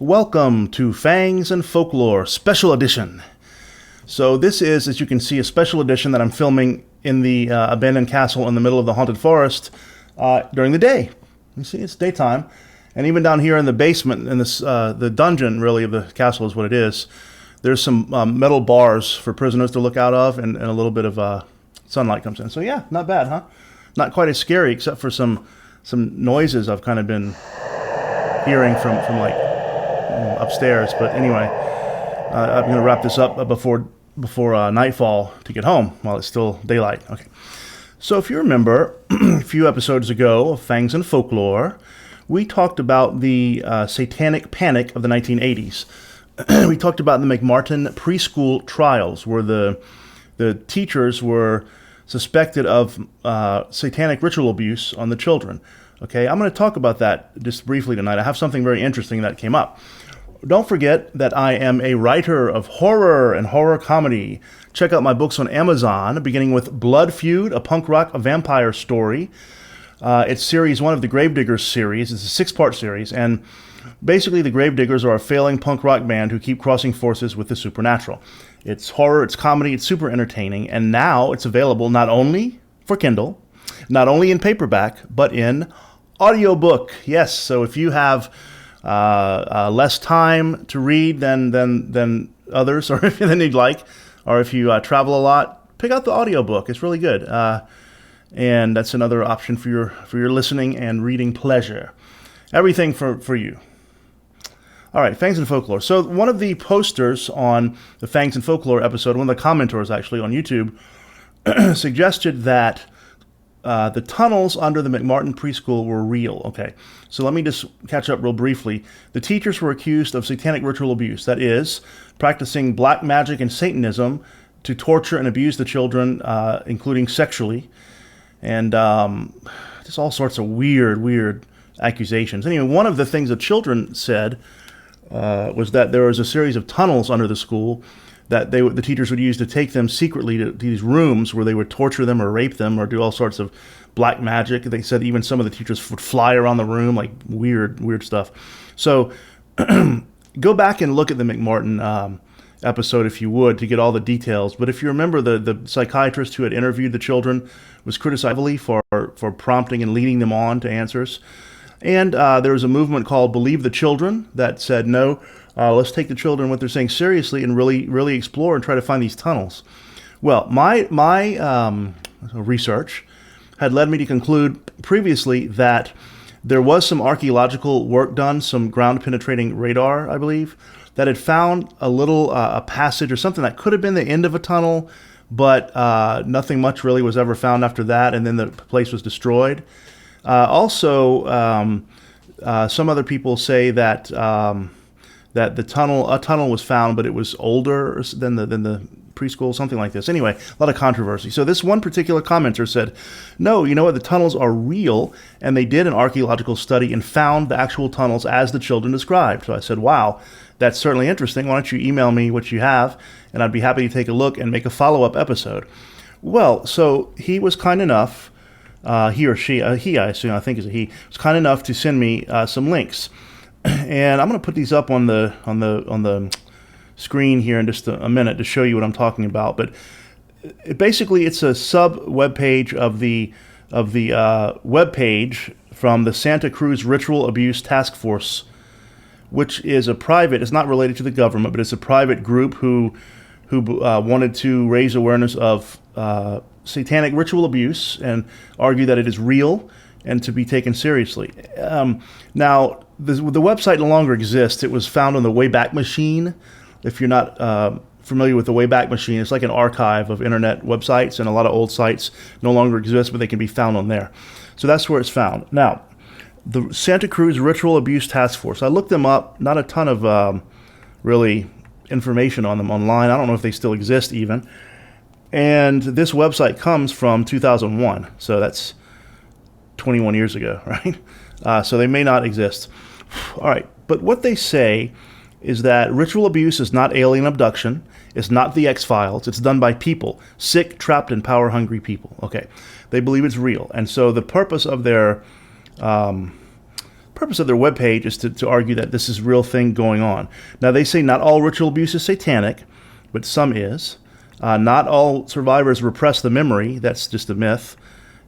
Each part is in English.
welcome to Fangs and Folklore Special Edition. So this is, as you can see, a special edition that I'm filming in the abandoned castle in the middle of the haunted forest during the day. You see, it's daytime. And even down here in the basement, in this the dungeon, really, of the castle is what it is, there's some metal bars for prisoners to look out of, and a little bit of sunlight comes in. So yeah, not bad, huh? Not quite as scary, except for some noises I've kind of been hearing from like upstairs. But anyway, I'm going to wrap this up before nightfall to get home while it's still daylight. Okay. So if you remember, a few episodes ago of Fangs and Folklore, we talked about the Satanic Panic of the 1980s. We talked about the McMartin Preschool trials, where the teachers were suspected of satanic ritual abuse on the children. Okay, I'm going to talk about that just briefly tonight. I have something very interesting that came up. Don't forget that I am a writer of horror and horror comedy. Check out my books on Amazon, beginning with Blood Feud, a punk rock vampire story. It's series 1 of the Gravediggers series. It's a 6-part series, and basically the Gravediggers are a failing punk rock band who keep crossing forces with the supernatural. It's horror, it's comedy, it's super entertaining, and now it's available not only for Kindle, not only in paperback, but in audiobook. Yes, so if you have less time to read than others, or than you'd like, or if you travel a lot, pick out the audiobook. It's really good, and that's another option for your listening and reading pleasure. Everything for you. All right, Fangs and Folklore. So one of the posters on the Fangs and Folklore episode, one of the commenters actually on YouTube, suggested that the tunnels under the McMartin Preschool were real. Okay, so let me just catch up real briefly. The teachers were accused of satanic ritual abuse, that is, practicing black magic and Satanism to torture and abuse the children, including sexually, and just all sorts of weird accusations. Anyway, one of the things the children said was that there was a series of tunnels under the school that the teachers would use to take them secretly to these rooms where they would torture them or rape them or do all sorts of black magic. They said even some of the teachers would fly around the room, like weird stuff. So go back and look at the McMartin episode if you would to get all the details. But if you remember, the psychiatrist who had interviewed the children was criticized heavily for prompting and leading them on to answers. And there was a movement called Believe the Children that said, no, let's take the children, what they're saying, seriously and really explore and try to find these tunnels. Well, my research had led me to conclude previously that there was some archaeological work done, some ground-penetrating radar, I believe, that had found a little a passage or something that could have been the end of a tunnel, but nothing much really was ever found after that, and then the place was destroyed. Also, some other people say that that a tunnel was found, but it was older than the preschool, something like this. Anyway, a lot of controversy. So this one particular commenter said, no, you know what, the tunnels are real, and they did an archaeological study and found the actual tunnels as the children described. So I said, wow, that's certainly interesting. Why don't you email me what you have, and I'd be happy to take a look and make a follow-up episode. Well, so he was kind enough, he or she, he, I assume, I think is a he, was kind enough to send me some links. And I'm going to put these up on the screen here in just a minute to show you what I'm talking about. But basically, it's a sub web page of the web page from the Santa Cruz Ritual Abuse Task Force, which is a private. It's not related to the government, but it's a private group who wanted to raise awareness of satanic ritual abuse and argue that it is real and to be taken seriously. Now, the website no longer exists. It was found on the Wayback Machine. If you're not familiar with the Wayback Machine, it's like an archive of internet websites, and a lot of old sites no longer exist, but they can be found on there. So that's where it's found. Now, the Santa Cruz Ritual Abuse Task Force, I looked them up, not a ton of really information on them online. I don't know if they still exist even. And this website comes from 2001, so that's 21 years ago, right? So they may not exist. All right, but what they say is that ritual abuse is not alien abduction. It's not the X-Files. It's done by people, sick, trapped, and power-hungry people. Okay, they believe it's real. And so the purpose of their purpose of their webpage is to argue that this is a real thing going on. Now, they say not all ritual abuse is satanic, but some is. Not all survivors repress the memory. That's just a myth.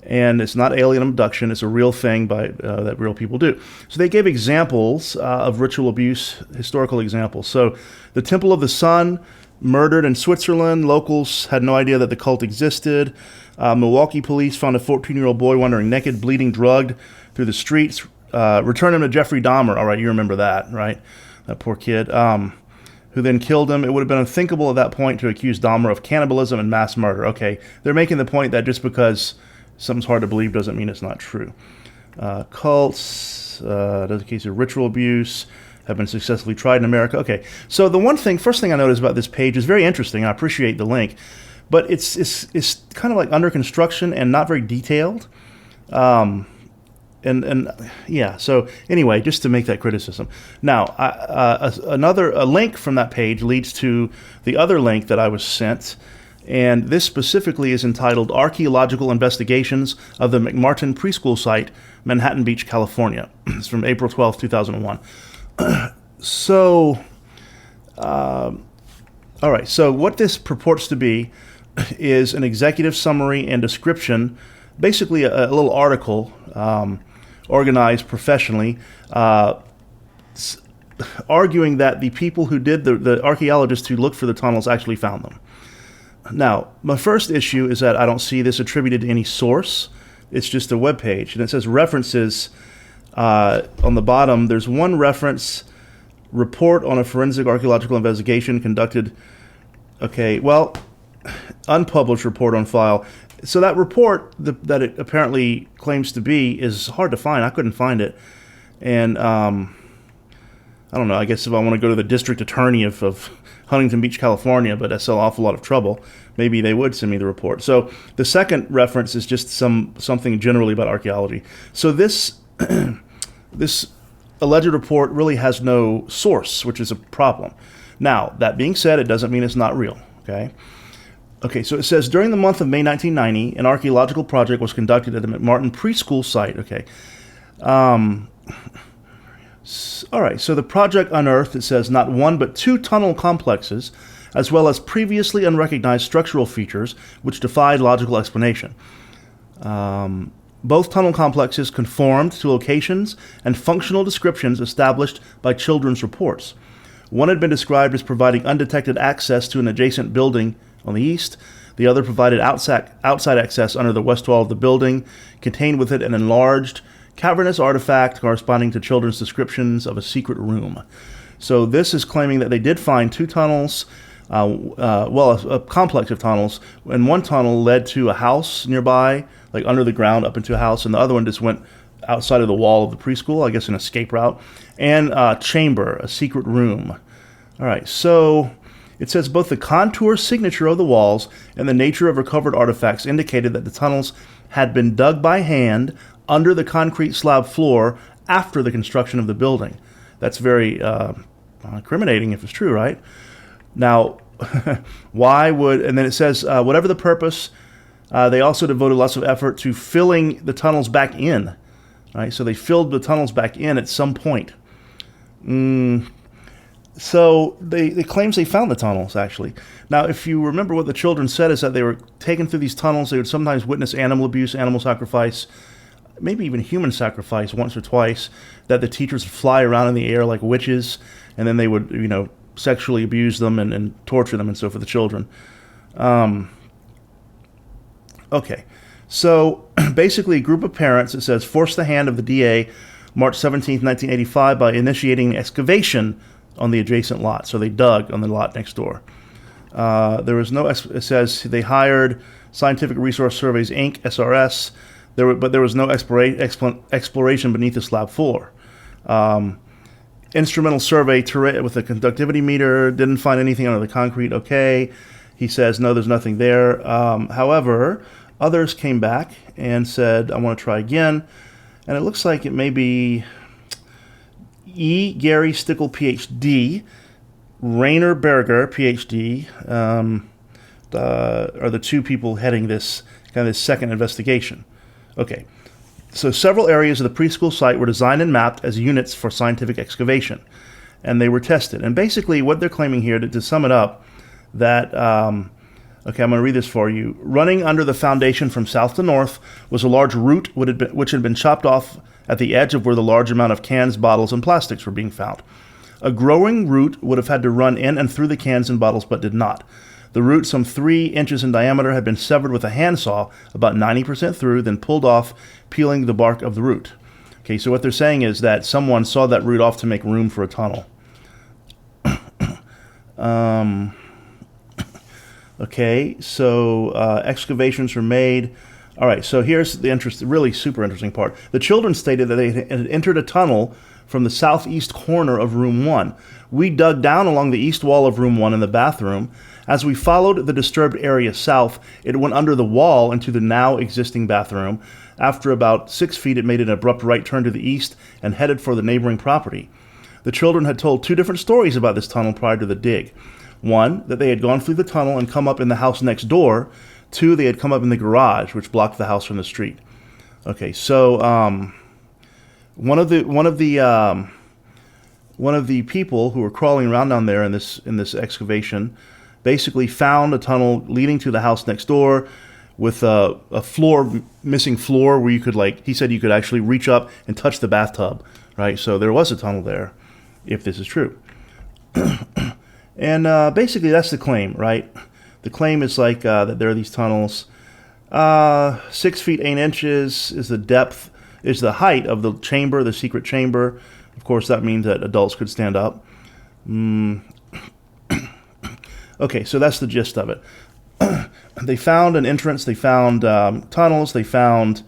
And it's not alien abduction. It's a real thing that real people do. So they gave examples of ritual abuse, historical examples. So the Temple of the Sun, murdered in Switzerland. Locals had no idea that the cult existed. Milwaukee police found a 14-year-old boy wandering naked, bleeding, drugged through the streets. Returned him to Jeffrey Dahmer. All right, you remember that, right? That poor kid. Who then killed him. It would have been unthinkable at that point to accuse Dahmer of cannibalism and mass murder. Okay, they're making the point that just because something's hard to believe doesn't mean it's not true. Cults, there's a case of ritual abuse, have been successfully tried in America. Okay, so the first thing I noticed about this page is very interesting. I appreciate the link, but it's kind of like under construction and not very detailed. Yeah, so anyway, just to make that criticism. Now, a link from that page leads to the other link that I was sent, and this specifically is entitled Archaeological Investigations of the McMartin Preschool Site, Manhattan Beach, California. It's from April 12, 2001. So, all right, so what this purports to be is an executive summary and description, basically a little article organized professionally, arguing that the people who did, the archaeologists who looked for the tunnels actually found them. Now, my first issue is that I don't see this attributed to any source. It's just a web page, and it says references on the bottom. There's one reference, report on a forensic archaeological investigation conducted. Okay, well, unpublished report on file. So that report that it apparently claims to be is hard to find. I couldn't find it. And I don't know, I guess if I want to go to the district attorney of Huntington Beach, California, but that's an awful lot of trouble, maybe they would send me the report. So the second reference is just something generally about archaeology. So this this alleged report really has no source, which is a problem. Now, that being said, it doesn't mean it's not real, okay? Okay, so it says, during the month of May 1990, an archaeological project was conducted at the McMartin Preschool site. Okay. All right, so the project unearthed, it says, not one but two tunnel complexes, as well as previously unrecognized structural features which defied logical explanation. Both tunnel complexes conformed to locations and functional descriptions established by children's reports. One had been described as providing undetected access to an adjacent building on the east. The other provided outside access under the west wall of the building, contained with it an enlarged, cavernous artifact corresponding to children's descriptions of a secret room. So this is claiming that they did find two tunnels, a complex of tunnels, and one tunnel led to a house nearby, like under the ground up into a house, and the other one just went outside of the wall of the preschool, I guess an escape route, and a chamber, a secret room. All right, so it says both the contour signature of the walls and the nature of recovered artifacts indicated that the tunnels had been dug by hand under the concrete slab floor after the construction of the building. That's very incriminating if it's true, right? Now, why would, and then it says, whatever the purpose, they also devoted lots of effort to filling the tunnels back in. Right? So they filled the tunnels back in at some point. So they claims they found the tunnels, actually. Now, if you remember what the children said is that they were taken through these tunnels. They would sometimes witness animal abuse, animal sacrifice, maybe even human sacrifice once or twice, that the teachers would fly around in the air like witches, and then they would, sexually abuse them and torture them and so for the children. Okay, so basically a group of parents, it says, forced the hand of the DA March 17th, 1985 by initiating an excavation on the adjacent lot. So they dug on the lot next door. There was no, it says they hired Scientific Resource Surveys, Inc., SRS, but there was no exploration beneath the slab floor. Instrumental survey with a conductivity meter, didn't find anything under the concrete. Okay. He says, no, there's nothing there. However, others came back and said, I want to try again. And it looks like it may be E. Gary Stickle, Ph.D., Rainer Berger, Ph.D., are the two people heading this second investigation. Okay. So several areas of the preschool site were designed and mapped as units for scientific excavation, and they were tested. And basically what they're claiming here, to sum it up, that, okay, I'm going to read this for you. Running under the foundation from south to north was a large root which had been chopped off at the edge of where the large amount of cans, bottles, and plastics were being found. A growing root would have had to run in and through the cans and bottles, but did not. The root, some 3 inches in diameter, had been severed with a handsaw, about 90% through, then pulled off, peeling the bark of the root. Okay, so what they're saying is that someone saw that root off to make room for a tunnel. Okay, so excavations were made. All right, so here's the really super interesting part. The children stated that they had entered a tunnel from the southeast corner of room 1. We dug down along the east wall of room 1 in the bathroom. As we followed the disturbed area south, it went under the wall into the now existing bathroom. After about 6 feet, it made an abrupt right turn to the east and headed for the neighboring property. The children had told 2 different stories about this tunnel prior to the dig. 1, that they had gone through the tunnel and come up in the house next door. 2, they had come up in the garage, which blocked the house from the street. Okay, so one of the people who were crawling around down there in this excavation basically found a tunnel leading to the house next door with a missing floor where you could, like, he said you could actually reach up and touch the bathtub, right? So there was a tunnel there, if this is true. And basically that's the claim, right? The claim is like that there are these tunnels. 6 feet 8 inches is the depth, is the height of the chamber, the secret chamber. Of course, that means that adults could stand up. Okay, so that's the gist of it. They found an entrance. They found tunnels. They found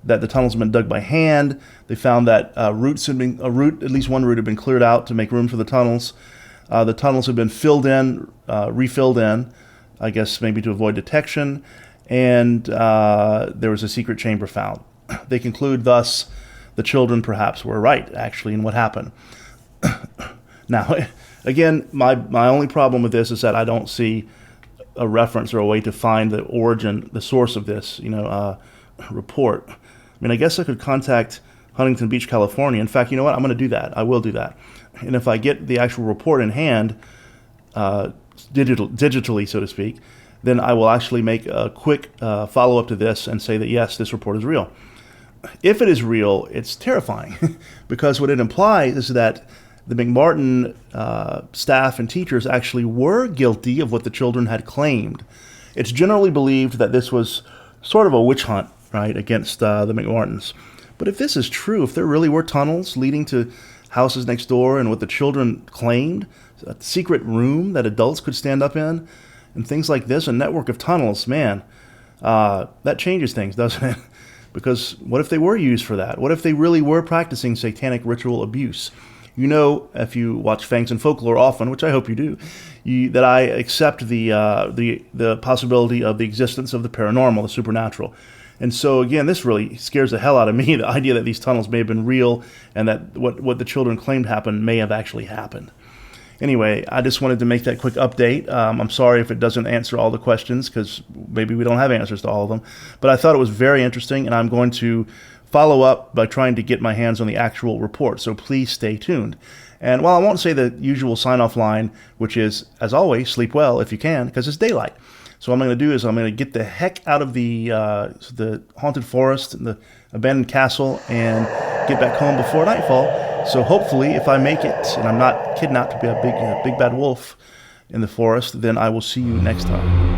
that the tunnels had been dug by hand. They found that at least one root had been cleared out to make room for the tunnels. The tunnels had been refilled in, I guess maybe to avoid detection, and there was a secret chamber found. They conclude thus the children perhaps were right, actually, in what happened. Now, again, my only problem with this is that I don't see a reference or a way to find the origin, the source of this, report. I mean, I guess I could contact Huntington Beach, California. In fact, you know what? I'm going to do that. I will do that. And if I get the actual report in hand, digitally, so to speak, then I will actually make a quick follow-up to this and say that, yes, this report is real. If it is real, it's terrifying because what it implies is that the McMartin staff and teachers actually were guilty of what the children had claimed. It's generally believed that this was sort of a witch hunt, right, against the McMartins. But if this is true, if there really were tunnels leading to houses next door and what the children claimed, a secret room that adults could stand up in, and things like this, a network of tunnels, man, that changes things, doesn't it? Because what if they were used for that? What if they really were practicing satanic ritual abuse? You know, if you watch Fangs and Folklore often, which I hope you do, that I accept the possibility of the existence of the paranormal, the supernatural. And so, again, this really scares the hell out of me, the idea that these tunnels may have been real and that what the children claimed happened may have actually happened. Anyway, I just wanted to make that quick update. I'm sorry if it doesn't answer all the questions because maybe we don't have answers to all of them. But I thought it was very interesting, and I'm going to follow up by trying to get my hands on the actual report. So please stay tuned. And while I won't say the usual sign-off line, which is, as always, sleep well if you can, because it's daylight. So what I'm going to do is I'm going to get the heck out of the haunted forest and the abandoned castle and get back home before nightfall. So hopefully, if I make it and I'm not kidnapped to be a big bad wolf in the forest, then I will see you next time.